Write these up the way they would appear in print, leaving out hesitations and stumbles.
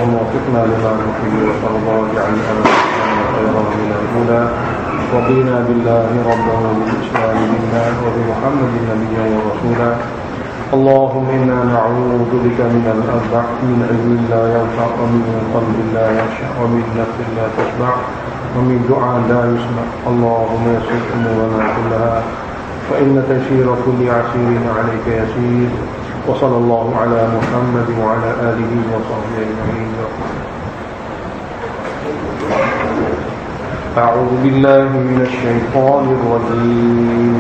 اللهم وفقنا لما تحب وترضى واجعلنا خيرا من الأولى. رضينا بالله ربا وبالإسلام دينا وبمحمد نبيا ورسولا. اللهم إنا نعوذ بك من الأربع، من علم لا ينفع ومن قلب لا يخشع ومن نفس لا تشبع ومن دعاء لا يسمع. اللهم يسر أمورنا كلها فإن تيسير كل عسير عليك يسير. وصلى الله على محمد وعلى آله وصحبه أجمعين. أعوذ بالله من الشيطان الرجيم.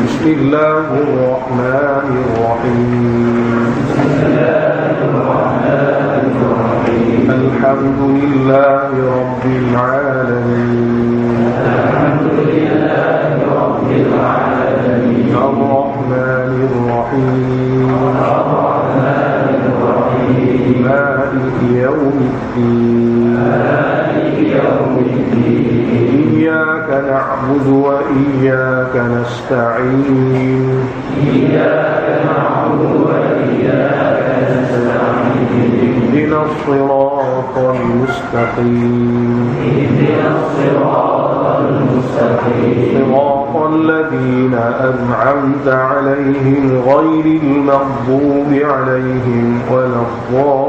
بسم الله الرحمن الرحيم. الحمد لله رب العالمين. الرحمن الرحيم. مالك يوم الدين. إياك نعبد وإياك نستعين. اهدنا الصراط المستقيم. صراط الذين أنعمت عليهم غير المغضوب عليهم ولا الضالين.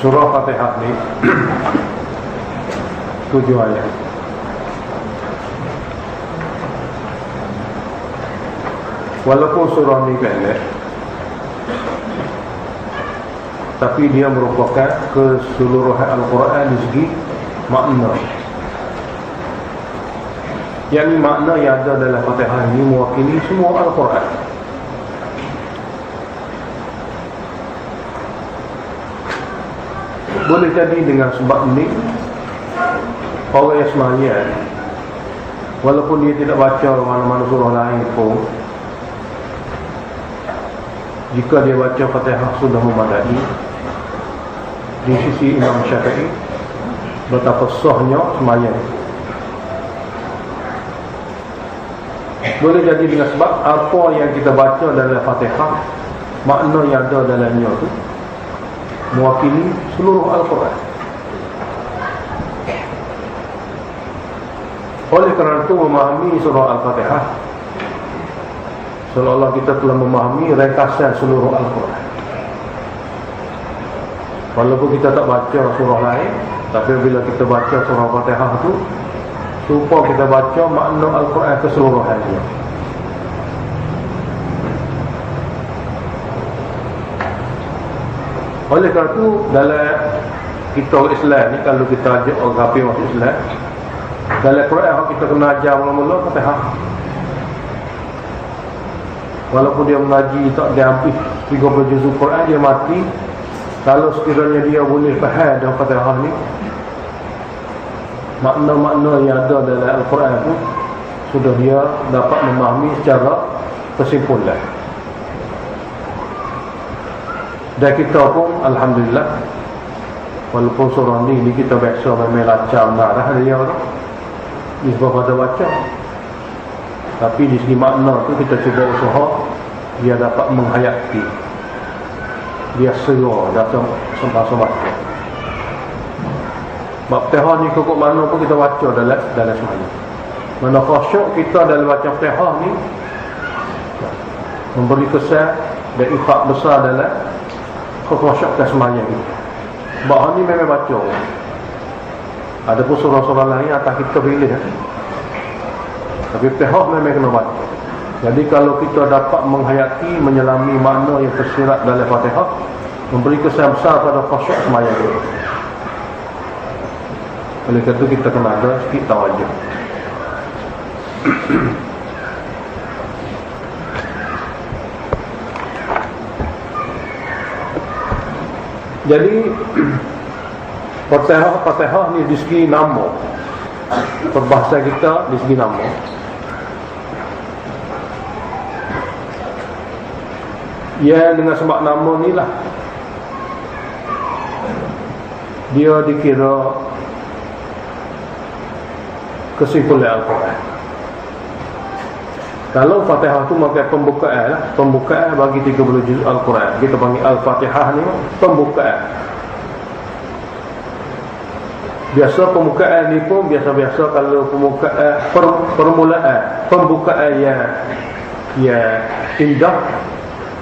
Surah Fatihah ni 7 ayat. Walaupun surah ni pendek, tapi dia merupakan keseluruhan Al-Quran di segi makna. Yang makna yang ada dalam Fatihah ini mewakili semua Al-Quran. Boleh jadi dengan sebab ini orang yang semayang, walaupun dia tidak baca mana-mana surah lain pun, jika dia baca Fatihah sudah memadai di sisi Imam Syafi'i, betapa sahnya semayang. Boleh jadi dengan sebab apa yang kita baca dalam Fatihah, makna yang ada dalamnya itu mewakili seluruh Al-Quran. Oleh kerana itu memahami surah Al-Fatihah seolah-olah kita telah memahami ringkasan seluruh Al-Quran. Walaupun kita tak baca surah lain, tapi bila kita baca surah Al-Fatihah itu supaya kita baca makna Al-Quran keseluruhannya. Oleh kerana itu dalam kita orang Islam ni, kalau kita ajak orang kafir masuk Islam, dalam Quran kita kena ajar mula-mula Fatihah. Walaupun dia mengaji tak dia habis 30 juzuk Quran, dia mati, kalau sekiranya dia boleh faham dalam Fatihah ni makna-makna yang ada dalam Al-Quran itu, sudah dia dapat memahami secara kesimpulan. Dan kita pun alhamdulillah, walaupun surah ni kita biasa memang lacam darah dia tu ni sebab ada baca, tapi di segi makna tu kita cuba usaha dia dapat menghayati, dia serah dalam semasa baca. Bab Fatihah ni kok mana pun kita baca dalam semuanya. Mana khusyuk kita dalam baca Fatihah ni memberi kesan dan ifak besar dalam khusyukkan semayang itu. Sebab ni memang baca. Ada pun surah-surah lain atas kita pilih, tapi Fatihah memang kena baca. Jadi kalau kita dapat menghayati, menyelami makna yang tersirat dalam Fatihah, memberi kesan besar pada khusyuk semayang itu. Oleh kerana itu kita kena ada sikit tawajuh. Jadi Fatihah ni di segi nama, perbahasa kita di segi nama. Ya, dengan sebab nama ni lah dia dikira kesimpulan Al-Quran. Kalau Fatihah tu maksud pembukaan lah, pembukaan bagi 30 juz Al-Quran. Kita panggil Al-Fatihah ni pembukaan. Biasa pembukaan ni pun biasa-biasa kalau pembukaan permulaan, pembukaan yang indah.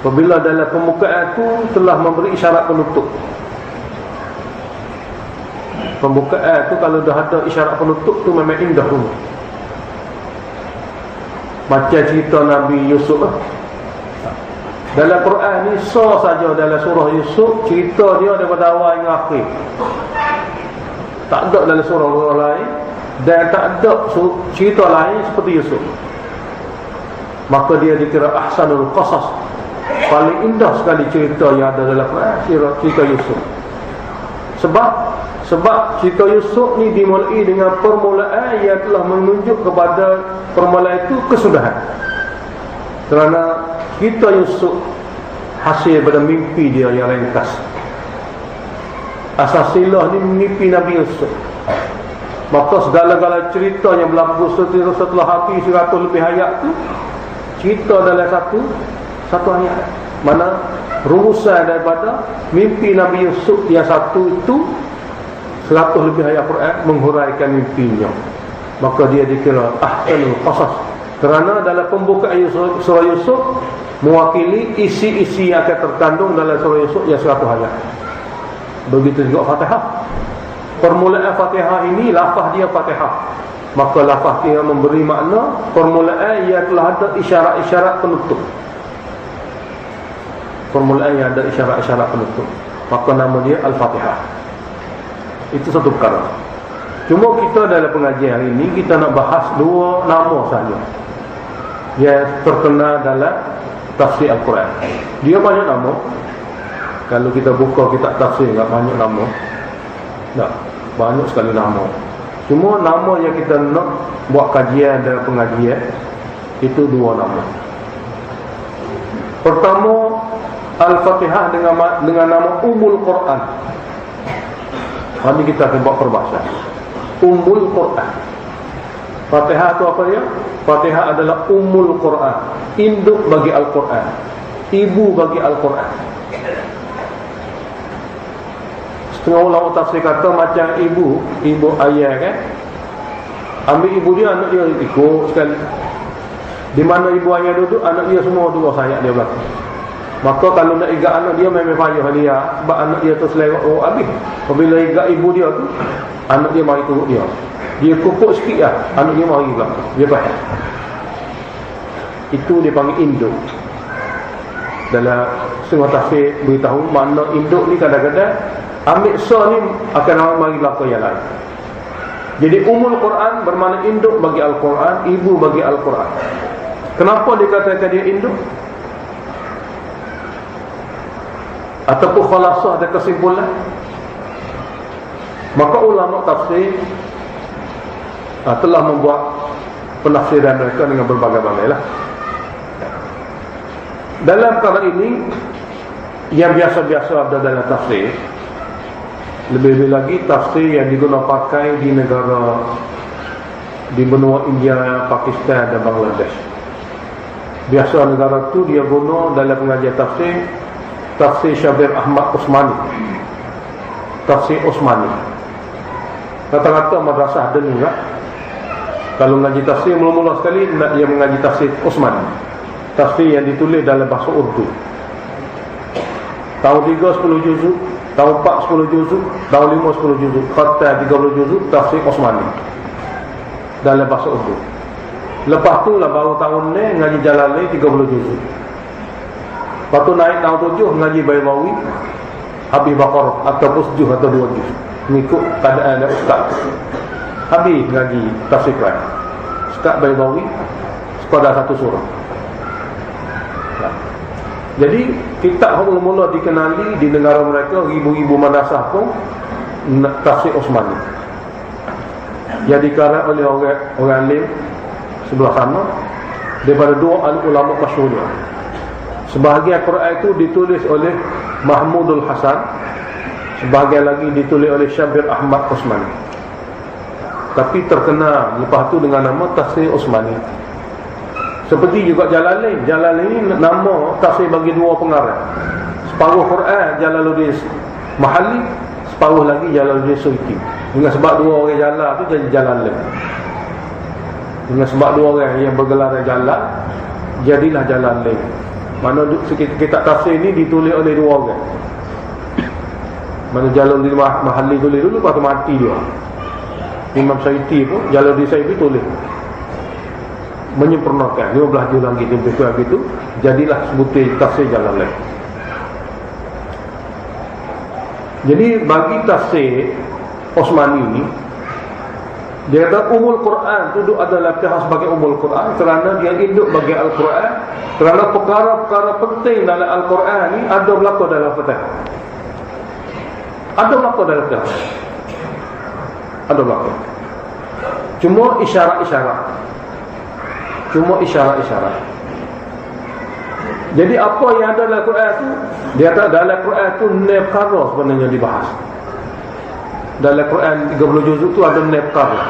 Apabila dalam pembukaan tu telah memberi isyarat penutup. Pembukaan tu kalau dah ada isyarat penutup tu memang indah dulu. Macam cerita Nabi Yusuf dalam Quran ni saja dalam surah Yusuf cerita dia daripada awal hingga akhir. Tak ada dalam surah lain dan tak ada cerita lain seperti Yusuf. Maka dia dikira ahsanul qasas, paling indah sekali cerita yang ada dalam Quran, cerita Yusuf. Sebab cerita Yusuf ni dimulai dengan permulaan yang telah menunjuk kepada permulaan itu kesudahan. Kerana cerita Yusuf hasil daripada mimpi dia yang ringkas. Asasilah ni mimpi Nabi Yusuf. Maka segala-gala cerita yang berlaku setelah habis 100 lebih ayat tu cerita dalam satu ayat. Mana rumusan daripada mimpi Nabi Yusuf yang satu itu 100 lebih ayat Quran menghuraikan mimpinya. Maka dia dikira ahsanul qasas. Kerana dalam pembukaan surah Yusuf mewakili isi-isi yang akan terkandung dalam surah Yusuf yang 100 ayat. Begitu juga Fatihah. Permulaan Fatihah ini lafaz dia Fatihah. Maka lafaz dia memberi makna permulaan yang telah ada isyarat-isyarat penutup. Permulaan yang ada isyarat-isyarat penutup. Maka nama dia Al-Fatihah. Itu satu perkara. Cuma kita dalam pengajian hari ini kita nak bahas dua nama saja yang terkenal dalam tafsir Al-Quran. Dia banyak nama. Kalau kita buka kitab tafsir enggak banyak nama. Tak, banyak sekali nama. Cuma nama yang kita nak buat kajian dalam pengajian itu dua nama. Pertama, Al-Fatihah dengan nama Ummul Quran. Ini kita akan buat perbahasan. Ummul Quran. Fatihah itu apa dia? Fatihah adalah Ummul Quran, induk bagi Al-Quran, ibu bagi Al-Quran. Setengah ulama tafsir kata macam ibu ayah kan. Ambil ibu dia, anak dia ikut sekali. Di mana ibu ayah duduk, anak dia semua duduk sayap dia belakang. Maka kalau nak igat anak dia memang payah dia. Sebab anak dia tu selewat habis. Apabila igat ibu dia tu, anak dia mari turut dia. Dia kupuk sikit lah, anak dia mari juga. Dia payah. Itu dia panggil induk. Dalam setengah tafsir beritahu makna induk ni kadang-kadang ambil sa ni akan mari belakang yang lain. Jadi Ummul Quran bermakna induk bagi Al-Quran, ibu bagi Al-Quran. Kenapa dikatakan dia induk? Ataupun khalasah dan kesimpulan. Maka ulama tafsir telah membuat penafsiran mereka dengan berbagai-bagai lah. Dalam perkara ini yang biasa-biasa ada dalam tafsir, lebih-lebih lagi tafsir yang digunakan pakai di negara di benua India, Pakistan dan Bangladesh. Biasa negara tu dia guna dalam pengajian tafsir Syabir Ahmad Usmani, tafsir Usmani. Kata-kata madrasah dan juga kalau mengaji tafsir mula-mula sekali dia mengaji tafsir Usmani, tafsir yang ditulis dalam bahasa Urdu. Tahun 3 10 juzuk, tahun 4 10 juzuk, tahun 5 10 juzuk, khatam 30 juzuk tafsir Usmani dalam bahasa Urdu. Lepas tu lah baru tahun ni ngaji Jalalain 30 juzuk. Lepas tu naik tahun 7 ngaji Baydawi habis Baqarah ataupun 7 atau 2 juz mengikut keadaan ustaz. Habis ngaji tafsir Quran Ustaz Baydawi sekadar satu surah. Jadi kitab mula-mula dikenali di negara mereka, ribu-ribu madrasah pun tafsir Usmani yang dikarang oleh orang alim sebelah sana daripada dua ulama masyhur. Sebahagian Quran itu ditulis oleh Mahmudul Hasan, sebahagian lagi ditulis oleh Syabir Ahmad Osmani. Tapi terkenal lepas tu dengan nama Tafsir Osmani. Seperti juga Jalalain. Jalalain ini nama tafsir bagi dua pengarang. Separuh Quran Jalaluddin Mahalli, separuh lagi Jalaluddin Suyuti. Dengan sebab dua orang Jalal tu jadi Jalalain. Dengan sebab dua orang yang bergelar Jalal, jadilah Jalalain. Mana kitab tafsir ini ditulis oleh dua orang. Mana Jalaluddin Mahalli tulis dulu, lepas tu mati dia. Imam Suyuti pun, Jalaluddin Suyuti tulis, menyempurnakan 15 juz lagi lebih kurang gitu, jadilah sebutir tafsir Jalalain. Jadi bagi tafsir Osmani ini, dia kata umul Quran itu adalah pihak sebagai umul Quran kerana dia induk bagi Al-Quran, kerana perkara-perkara penting dalam Al-Quran ini ada berlaku dalam Fatihah. Ada berlaku dalam Fatihah. Ada berlaku. Cuma isyarat-isyarat. Jadi apa yang ada dalam Quran itu, dia kata dalam Quran itu perkara sebenarnya dibahas. Dalam Quran 30 juz itu ada perkara.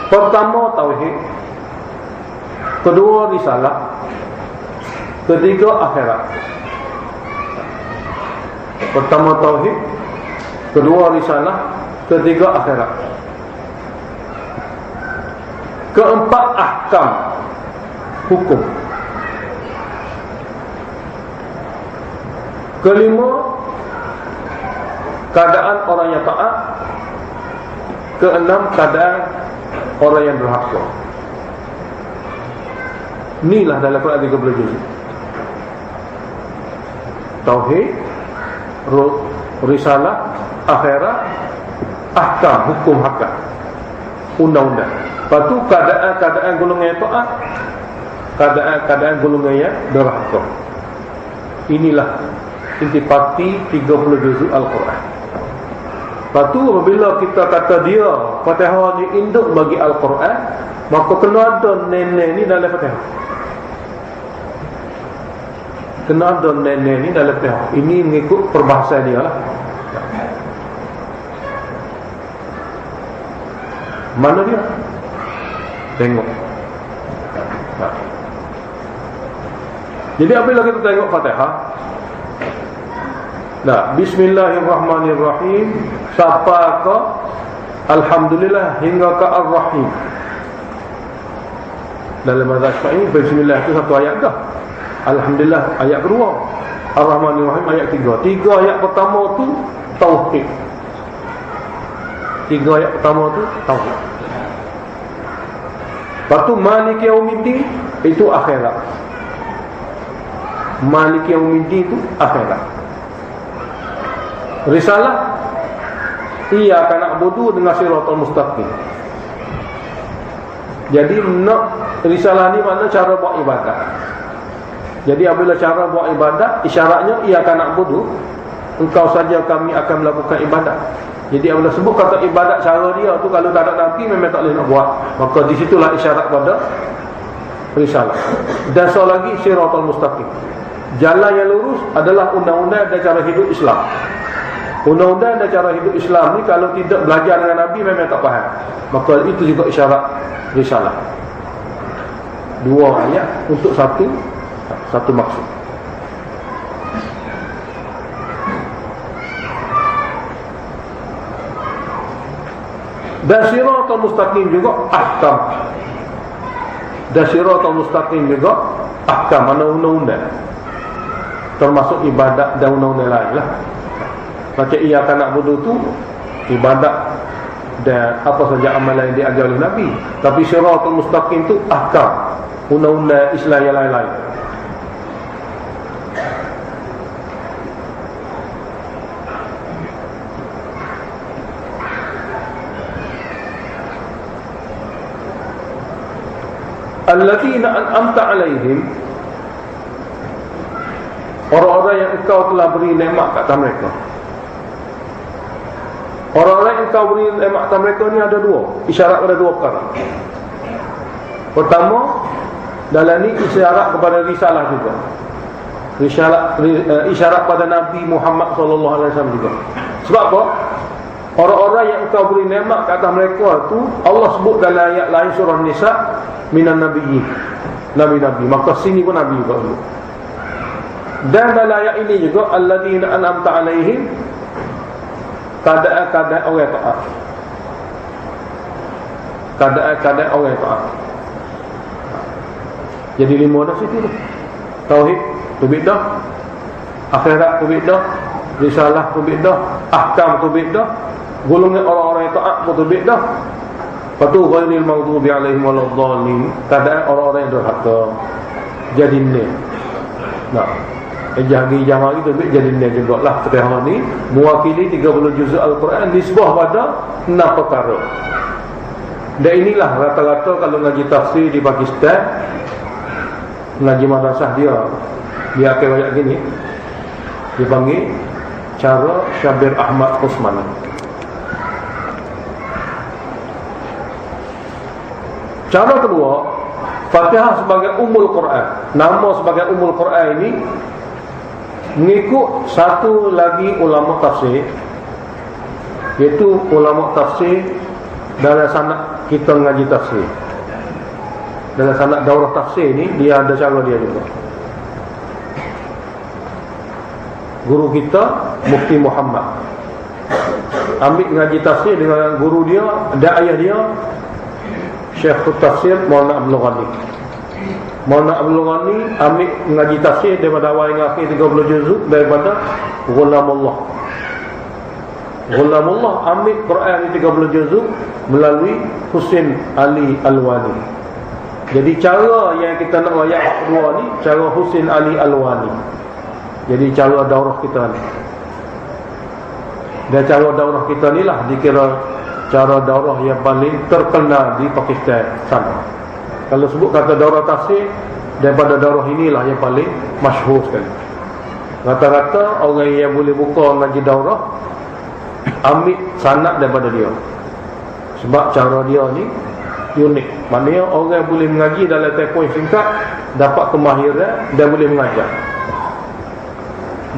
Pertama tauhid, kedua risalah, ketiga akhirat. Pertama tauhid, kedua risalah, ketiga akhirat. Keempat ahkam, hukum. Kelima, keadaan orang yang taat. Keenam, keadaan orang yang durhaka. Inilah dalam Quran 30 juz. Tauhid, risalah, akhirat, ahkam, hukum hakam, undang-undang. Lepas tu keadaan golongan yang taat, keadaan golongan yang durhaka. Inilah intipati 30 juz Al-Quran. Lepas tu apabila kita kata dia Fatihah ni induk bagi Al-Quran, maka kena ada nenek ni dalam Fatihah. Kena ada nenek ni dalam Fatihah. Ini mengikut perbahasan dia lah. Mana dia? Tengok. Jadi apabila kita tengok Fatihah, Bismillahirrahmanirrahim sampai ke Alhamdulillah hingga ke Ar-Rahim. Dalam mazhab Syafi'i Bismillah itu satu ayat dah. Alhamdulillah ayat kedua, Ar-Rahmanirrahim ayat tiga. Tiga ayat pertama tu tauhid. Tauhid. Lepas tu Maliki Yaumiddin itu akhirat. Maliki Yaumiddin itu akhirat. Risalah, iyyaka na'budu dengan siratal mustaqim. Jadi risalah ni mana cara buat ibadat. Jadi apabila cara buat ibadat, isyaratnya iyyaka na'budu, engkau saja kami akan melakukan ibadat. Jadi apabila sebut kata ibadat cara dia tu, kalau tak ada Nabi memang tak boleh nak buat. Maka di situlah isyarat pada risalah. Dan soal lagi siratal mustaqim. Jalan yang lurus adalah undang-undang dan cara hidup Islam. Undang-undang dan cara hidup Islam ni kalau tidak belajar dengan Nabi memang tak faham. Maka itu juga isyarat risalah. Dua ayat untuk satu maksud. Dan siratal mustaqim juga ahkam. Mana undang-undang, termasuk ibadat dan undang-undang lain lah. Macam iyyaka na'budu tu ibadat dan apa saja amalan yang diajar oleh Nabi. Tapi siratal mustaqim tu ahkam, undang-undang Islam yang lain-lain. Alladzina an'amta 'alaihim, orang-orang yang engkau telah beri nikmat kat mereka. Orang-orang yang engkau beri nikmat kat mereka ni ada dua, isyarat pada dua perkara. Pertama, dalam ni isyarat kepada risalah juga. isyarat pada Nabi Muhammad sallallahu alaihi wasallam juga. Sebab apa? Orang-orang yang engkau beri nikmat ke atas mereka tu, Allah sebut dalam ayat lain surah Nisa, minan nabiyyin, nabi-nabi. Maka sini pun nabi juga dulu. Dan dalam ayat ini juga alladzina an'amta alaihim, keadaan-keadaan orang yang taat. Keadaan-keadaan orang yang taat. Jadi 5 dah situ tu. Tauhid tubik dah, akhirat tubik dah, risalah tubik dah, ahkam tubik dah, golongan orang-orang yang taat tubik dah. Patu ghairil maghdubi alaihim waladdallin, keadaan orang-orang yang durhaka. Jadi ni. Nah, jahgi jamaah itu jadi ni jugalah sekarang ni mewakili 30 juzuk Al-Quran nisbah pada 6 perkara. Dan inilah rata-rata kalau ngaji tafsir di Pakistan, ngaji madrasah dia akan banyak gini, dipanggil cara Syabir Ahmad Usman. Cara kedua, Fatihah sebagai Ummul Quran. Nama sebagai Ummul Quran ini mengikut satu lagi ulama tafsir, iaitu ulama tafsir dalam sanad kita ngaji tafsir. Dalam sanad daurah tafsir ni dia ada cara dia juga. Guru kita Mufti Muhammad ambil ngaji tafsir dengan guru dia dan ayah dia Syekh Tafsir Maulana Abdul Ghani. Maulana Abdul Ghani ambil ngaji tafsir daripada awal hingga akhir 30 juzuk daripada Ghulamullah. Ghulamullah ambil Quran di 30 juzuk melalui Husin Ali Alwani. Jadi cara yang kita nak wayak kedua ni cara Husin Ali Alwani. Jadi cara daurah kita ni. Dan cara daurah kita ni lah dikira cara daurah yang paling terkenal di Pakistan sana. Kalau sebut kata daurah tafsir, daripada daurah inilah yang paling masyhur sekali. Rata-rata orang yang boleh buka ngaji daurah ambil sanad daripada dia. Sebab cara dia ni unik. Maknanya orang boleh mengaji dalam tempoh yang singkat, dapat kemahiran dan boleh mengajar.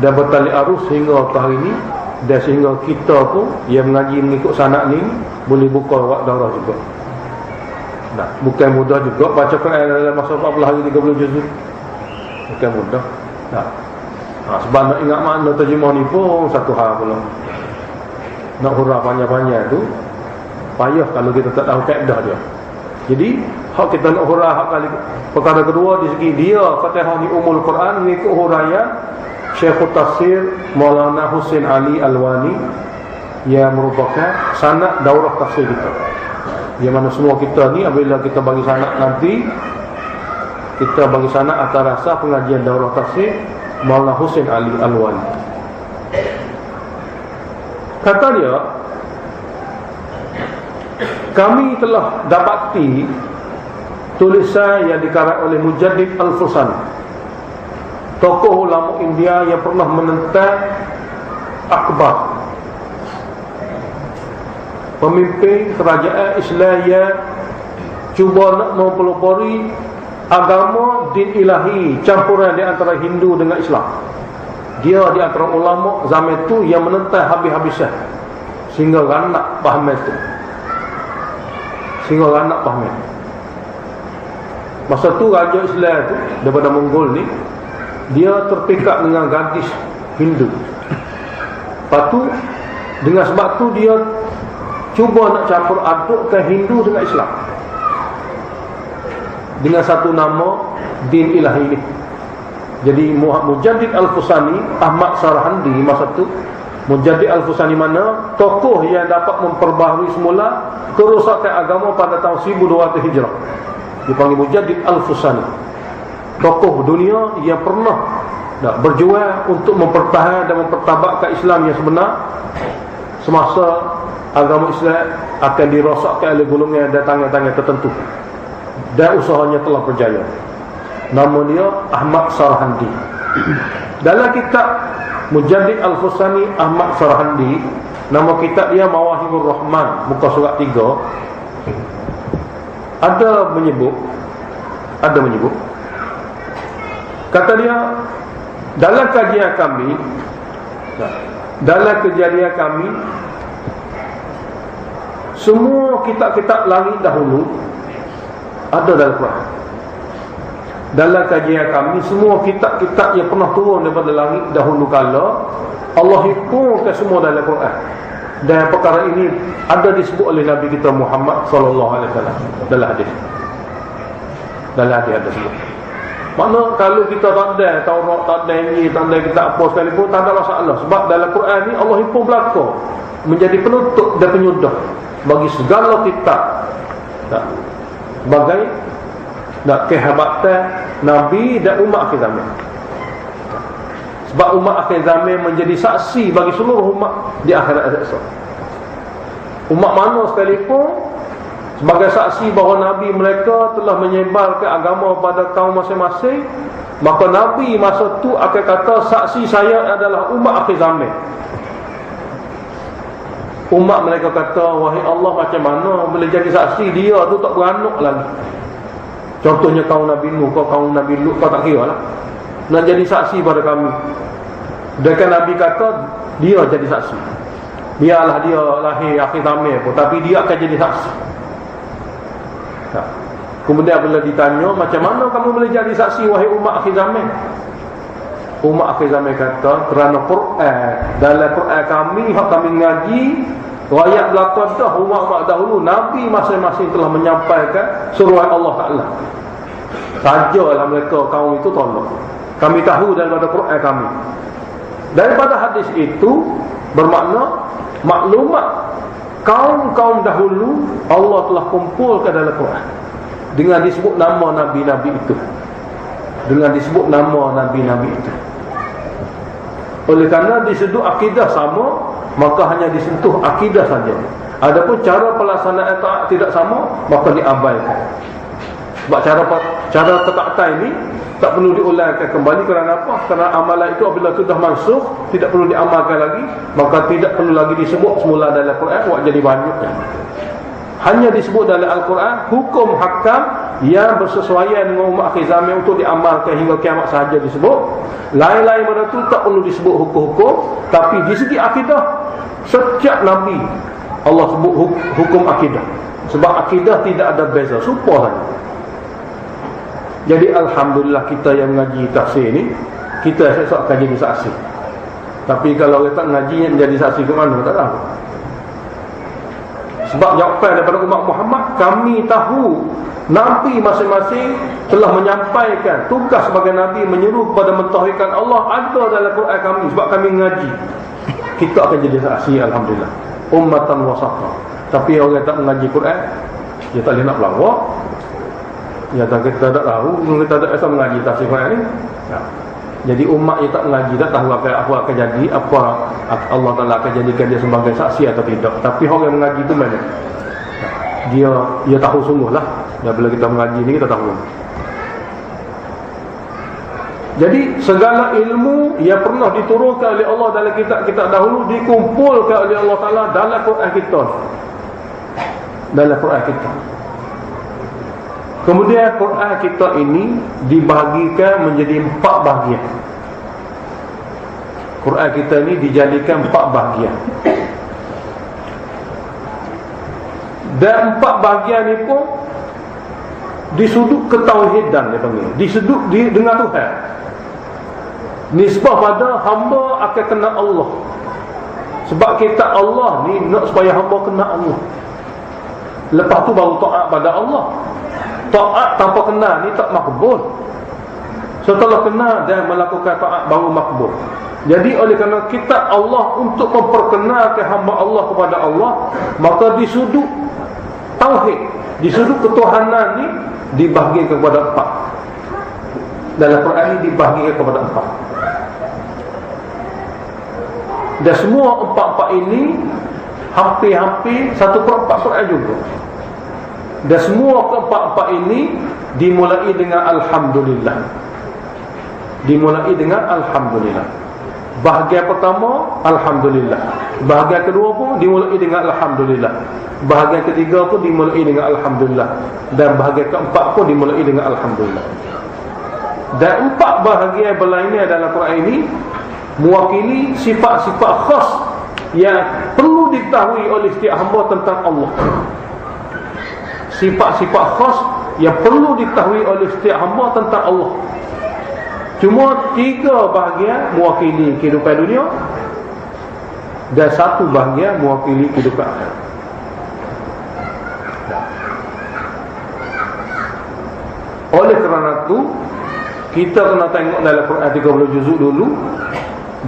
Dan bertali arus hingga ke hari ini. Dan sehingga kita pun yang mengaji mengikut sanad ni boleh buka wak daurah juga. Nah, bukan mudah juga baca Quran dalam masa 40 hari 30 juzuk. Bukan mudah. Nah. Sebab nak ingat makna terjemah ni pun satu hal pula. Nak huruf panjang-panjang tu payah kalau kita tak tahu kaedah dia. Jadi, hak kita nak huruf hak kali perkara kedua di segi dia Fatihah ni Ummul Quran mengikut huraian Syekh Tafsir Maulana Husin Ali Alwani yang merupakan sanad daurah tafsir kita. Yang mana semua kita ni apabila kita bagi sanad nanti, kita bagi sanad atas rasa pengajian daurah tafsir Maulana Husin Ali Alwani. Kata dia, kami telah dapati tulisan yang dikarang oleh Mujaddid Al-Fusani, tokoh ulama India yang pernah menentang Akbar, pemimpin kerajaan Islam yang cuba nak mempelopori agama din ilahi, campuran di antara Hindu dengan Islam. Dia di antara ulama zaman itu yang menentang habis-habisan sehingga ranak faham itu. Sehingga ranak faham. Masa tu raja Islam tu daripada Mongol ni, dia terpikat dengan gadis Hindu. Lepas tu, dengan sebab tu dia cuba nak campur adukkan Hindu dengan Islam dengan satu nama din ilahi ini. Jadi Mujaddid Al-Fusani, Ahmad Sarahandi masa tu, Mujaddid Al-Fusani mana tokoh yang dapat memperbaharui semula kerosakan agama pada tahun 1200 Hijrah. Dipanggil Mujaddid Al-Fusani, tokoh dunia yang pernah berjuang untuk mempertahankan dan mempertabatkan Islam yang sebenar semasa agama Islam akan dirosakkan oleh golongan dan tangan-tangan tertentu, dan usahanya telah berjaya. Nama dia Ahmad Sarahandi. Dalam kitab Mujaddid Al-Fusani Ahmad Sarahandi, nama kitab dia Mawahibur Rahman, muka surat 3, ada menyebut kata dia, dalam kajian kami, dalam kejadian kami, semua kitab-kitab langit dahulu ada dalam Quran. Dalam kajian kami, semua kitab-kitab yang pernah turun daripada langit dahulu kala, Allah himpunkan semua dalam Quran. Dan perkara ini ada disebut oleh Nabi kita Muhammad sallallahu alaihi wasallam dalam hadis. Dalam hadis ada sebut. Mana kalau kita tak ada Taurat, tak ada ini, tak ada kitab apa sekalipun, tak ada masalah. Sebab dalam Quran ni Allah himpun belaka menjadi penutup dan penyudah bagi segala kitab. Sebagai kehebatan Nabi dan umat akhir zaman. Sebab umat akhir zaman menjadi saksi bagi seluruh umat di akhirat esok. Umat mana sekalipun sebagai saksi bahawa Nabi mereka telah menyebarkan agama pada kaum masing-masing, maka Nabi masa tu akan kata saksi saya adalah umat akhir zaman. Umat mereka kata, wahai Allah, macam mana boleh jadi saksi? Dia tu tak beranak lagi. Contohnya kaum Nabi Nuh, kaum Nabi Lut, kau tak kira lah nak jadi saksi pada kami. Dan Nabi kata dia jadi saksi. Biarlah dia lahir akhir zaman pun, tapi dia akan jadi saksi. Kemudian bila ditanya, macam mana kamu boleh jadi saksi wahai umat akhir zaman? Umat akhir zaman kata, kerana Quran, dalam Quran kami hak kami ngaji ayat belakang dah umat-umat dahulu, Nabi masing-masing telah menyampaikan suruhan Allah Ta'ala. Sajalah mereka kaum itu tolong. Kami tahu daripada Quran kami. Daripada hadis itu bermakna maklumat kaum-kaum dahulu Allah telah kumpulkan dalam Quran dengan disebut nama Nabi-Nabi itu, dengan disebut nama Nabi-Nabi itu. Oleh kerana disentuh akidah sama, maka hanya disentuh akidah saja. Adapun cara pelaksanaan taat tidak sama, maka diabaikan. Sebab cara ketaatan ini tak perlu diulangkan kembali. Kerana apa? Kerana amalan itu apabila sudah mansukh, tidak perlu diamalkan lagi, maka tidak perlu lagi disebut semula dalam Quran, buat jadi banyak. Hanya disebut dalam Al-Quran hukum hakam yang bersesuaian dengan umat akhir zaman untuk diamalkan hingga kiamat sahaja disebut. Lain-lain pada itu tak perlu disebut hukum-hukum. Tapi di segi akidah, setiap Nabi Allah sebut hukum akidah. Sebab akidah tidak ada beza, serupa saja. Jadi Alhamdulillah kita yang mengaji tafsir ni, kita esok akan jadi saksi. Tapi kalau kita mengaji menjadi saksi ke mana, tak tahu. Sebab jawapan daripada umat Muhammad, kami tahu Nabi masing-masing telah menyampaikan tugas sebagai Nabi, menyeru kepada mentauhidkan Allah, ada dalam Quran kami. Sebab kami mengaji, kita akan jadi saksi. Alhamdulillah, ummatan wasata. Tapi orang tak mengaji Quran, dia tak boleh nak pelawak. Ya, kita tak tahu, kita tak biasa mengaji tafsir Quran ni. Jadi umat yang tak mengaji, tak tahu apa akan jadi, apa Allah Ta'ala akan jadikan dia sebagai saksi atau tidak. Tapi orang yang mengaji tu mana? Dia tahu sungguh lah. Dan bila kita mengaji ni, kita tahu. Jadi segala ilmu yang pernah diturunkan oleh Allah dalam kitab-kitab dahulu, dikumpulkan oleh Allah Ta'ala dalam Quran kita. Dalam Quran kita. Kemudian Quran kita ini dibahagikan menjadi 4 bahagian. Quran kita ini dijadikan 4 bahagian. Dan 4 bahagian ini pun disudut ketauhidan, dia panggil. Disudut dengan Tuhan. Nisbah pada hamba akan kenal Allah. Sebab kita Allah ni nak supaya hamba kenal Allah. Lepas tu baru taat pada Allah. Taat tanpa kenal ni tak makbul. Setelah kenal dan melakukan taat baru makbul. Jadi oleh kerana kitab Allah untuk memperkenalkan hamba Allah kepada Allah, maka di sudut tauhid, di sudut ketuhanan ni dibahagikan kepada 4. Dalam Quran ini dibahagikan kepada 4. Dan semua 4 ini hampir-hampir 1/4 Quran juga. Dan semua keempat-empat ini dimulai dengan Alhamdulillah. Dimulai dengan Alhamdulillah. Bahagian pertama Alhamdulillah. Bahagian kedua pun dimulai dengan Alhamdulillah. Bahagian ketiga pun dimulai dengan Alhamdulillah. Dan bahagian keempat pun dimulai dengan Alhamdulillah. Dan 4 bahagian berlainnya dalam Quran ini mewakili sifat-sifat khas yang perlu diketahui oleh setiap hamba tentang Allah. Sifat-sifat khas yang perlu diketahui oleh setiap hamba tentang Allah. Cuma 3 bahagian mewakili kehidupan dunia dan 1 bahagian mewakili kehidupan akhirat. Oleh kerana itu, kita kena tengok dalam Quran 30 juzuk dulu,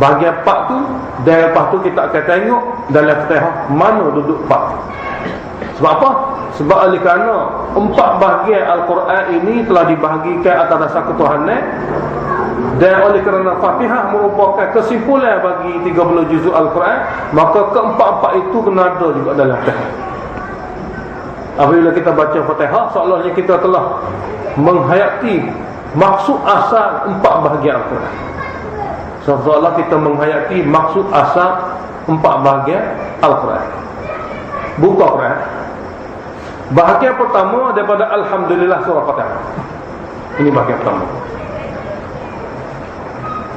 bahagian 4 tu, dan lepas tu kita akan tengok dalam Fatihah mana duduk 4. Sebab apa? Sebab oleh kerana 4 bahagian Al-Quran ini telah dibahagikan atas dasar ketuhanan, dan oleh kerana Fatihah merupakan kesimpulan bagi 30 juzuk Al-Quran, maka keempat-empat itu kena ada juga dalam Fatihah. Apabila kita baca Fatihah, seolah-olah kita telah menghayati maksud asal 4 bahagian Al-Quran. Seolah kita menghayati maksud asal 4 bahagian Al-Quran. Buka Quran. Bahagian pertama daripada Alhamdulillah surah Fatihah. Ini bahagian pertama.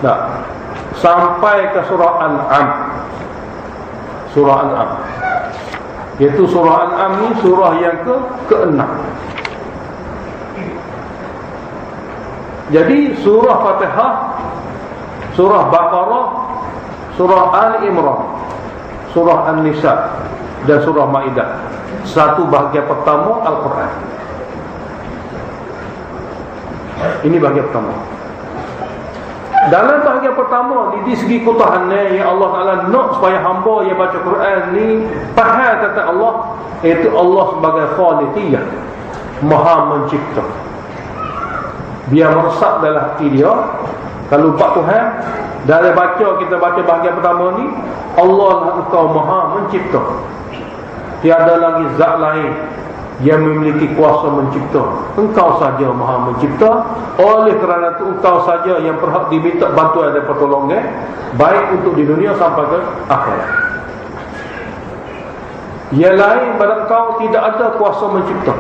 Nah, sampai ke surah An'am. Surah An'am, iaitu surah An'am ni surah yang ke-6. Jadi surah Fatihah, surah Baqarah, surah Ali Imran, surah An-Nisa dan surah Maidah, satu bahagian pertama Al-Quran. Ini bahagian pertama. Dalam bahagian pertama, di segi ketuhanan yang Allah Ta'ala nak supaya hamba yang baca Quran ni faham tentang Allah, iaitu Allah sebagai Khaliqiyah, Maha Mencipta. Biar meresap dalam hati dia. Kalau bab Tuhan, dalam kita baca bahagian pertama ni, Allah lah engkau Maha Mencipta. Tiada lagi zat lain yang memiliki kuasa mencipta. Engkau saja Maha Mencipta. Oleh kerana itu engkau saja yang berhak diminta bantuan dan pertolongan, baik untuk di dunia sampai ke akhirat. Yang lain pada engkau tidak ada kuasa mencipta,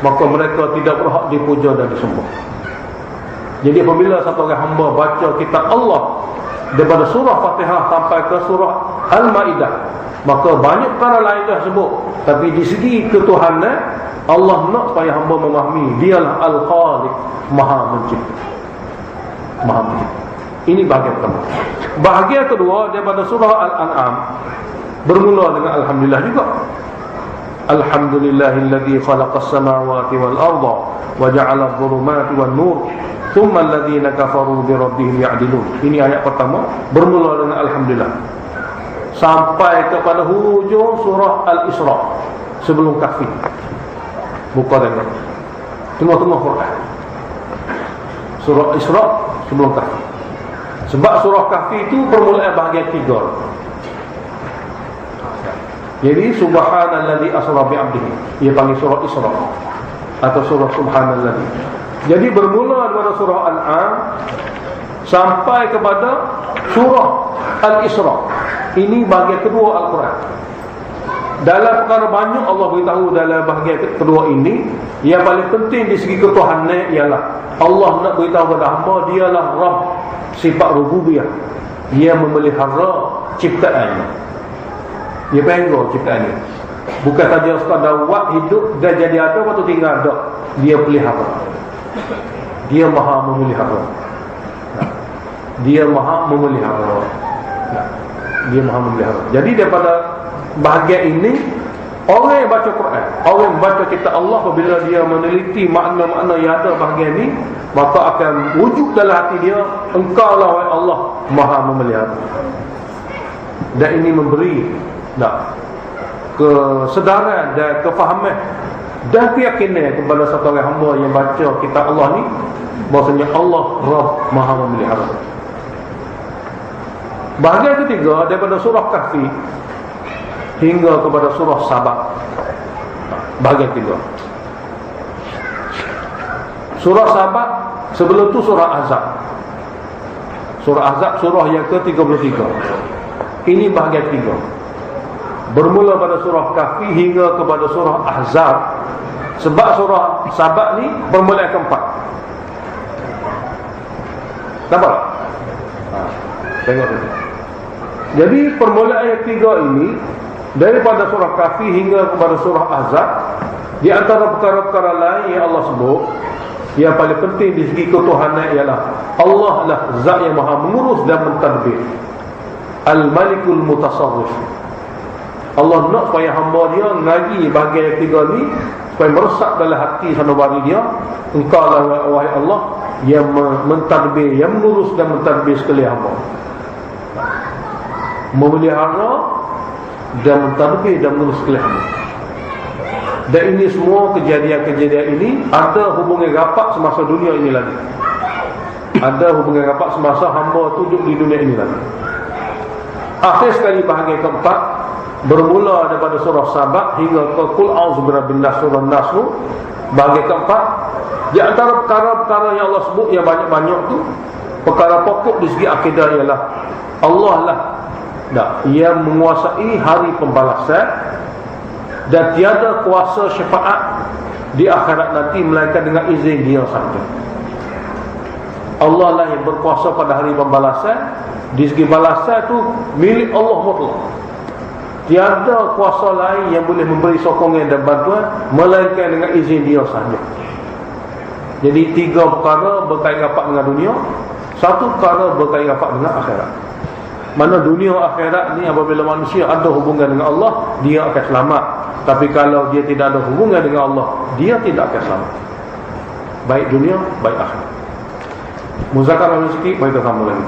maka mereka tidak berhak dipuja dan disembah. Jadi apabila satu orang hamba baca kitab Allah daripada surah Fatihah sampai ke surah Al-Maidah, maka banyak perkara lain dah sebut, tapi di segi ketuhanan Allah nak supaya hamba memahami dialah Al-Khaliq, Maha Mencipta. Maha Mencipta. Ini bahagian pertama. Bahagian kedua daripada surah Al-An'am bermula dengan Alhamdulillah juga. Alhamdulillahilladzi khalaqas samawati wal arda wa ja'ala adh-dhulumati wan nur thumma alladhina kafaru bi rabbihim ya'dilun. Ini ayat pertama bermula dengan Alhamdulillah sampai kepada hujung surah Al-Isra sebelum Kahfi. Buka tengok tengah-tengah Quran, surah Isra sebelum Kahfi. Sebab surah Kahfi itu permulaan bahagian 3. Jadi subhanalladzi asra bi 'abdihi, ia panggil surah Isra atau surah subhanalladzi. Jadi bermula daripada surah Al-An'am sampai kepada surah Al-Isra. Ini bahagian kedua Al-Quran. Dalam perkara banyak Allah beritahu dalam bahagian kedua ini, yang paling penting di segi ketuhanan ialah Allah nak beritahu kepada hamba dialah Rabb, sifat rububiyah, ia memelihara ciptaannya. Dia penggol ciptaan ni. Bukan saja sekadar buat hidup dan jadi ada waktu tinggal ada. Dia pelihara. Dia Maha memelihara. Dia Maha memelihara. Dia Maha memelihara. Jadi daripada bahagian ini, orang yang baca Quran, orang yang baca kitab Allah, apabila dia meneliti makna-makna yang ada bahagian ini, maka akan wujud dalam hati dia, engkau lah wahai Allah Maha memelihara. Dan ini memberi kesedaran dan kefahaman dan keyakinan kepada satu orang hamba yang baca kitab Allah ni, bahasanya Allah Rabb Maha memelihara. Bahagian ketiga daripada surah Kahfi hingga kepada surah Sabah, bahagian ketiga. Surah Sabah sebelum tu surah Ahzab. Surah Ahzab surah yang ke-33. Ini bahagian ketiga. Bermula pada surah Kahfi hingga kepada surah Ahzab. Sebab surah Sabah ni permulaan keempat. Nampak? Tengok saja. Jadi permulaan ayat 3 ini daripada surah Kahfi hingga kepada surah Ahzab, di antara perkara-perkara lain yang Allah sebut, yang paling penting di segi ketuhanan ialah Allah lah zat yang maha mengurus dan mentadbir, Al-Malikul Mutasarrif. Allah nak supaya hamba dia ngaji bahagian yang 3 ni, supaya meresap dalam hati sanubari dia, engkau lah wahai Allah yang mentadbir, yang mengurus dan mentadbir sekalian hamba, memelihara dan mentadbir dan mengurus sekalian hamba. Dan ini semua kejadian-kejadian ini ada hubungan rapat semasa dunia ini lagi. Ada hubungan rapat semasa hamba tu duduk di dunia ini lagi. Akhir sekali bahagian keempat, bermula daripada surah Sabah hingga ke Qul a'udzu birabbin nas, surah Nas tu, bahagian keempat, di antara perkara-perkara yang Allah sebut yang banyak-banyak tu, perkara pokok di segi akidah ialah Allah lah yang menguasai hari pembalasan, dan tiada kuasa syafaat di akhirat nanti melainkan dengan izin dia sahaja. Allah lah yang berkuasa pada hari pembalasan. Di segi balasan tu milik Allah mutlak. Tiada kuasa lain yang boleh memberi sokongan dan bantuan melainkan dengan izin dia sahaja. Jadi 3 perkara berkait rapat dengan dunia, 1 perkara berkait rapat dengan akhirat. Mana dunia akhirat ni apabila manusia ada hubungan dengan Allah, dia akan selamat. Tapi kalau dia tidak ada hubungan dengan Allah, dia tidak akan selamat, baik dunia baik akhirat. Muzakarah sikit, baik kita sambung lagi.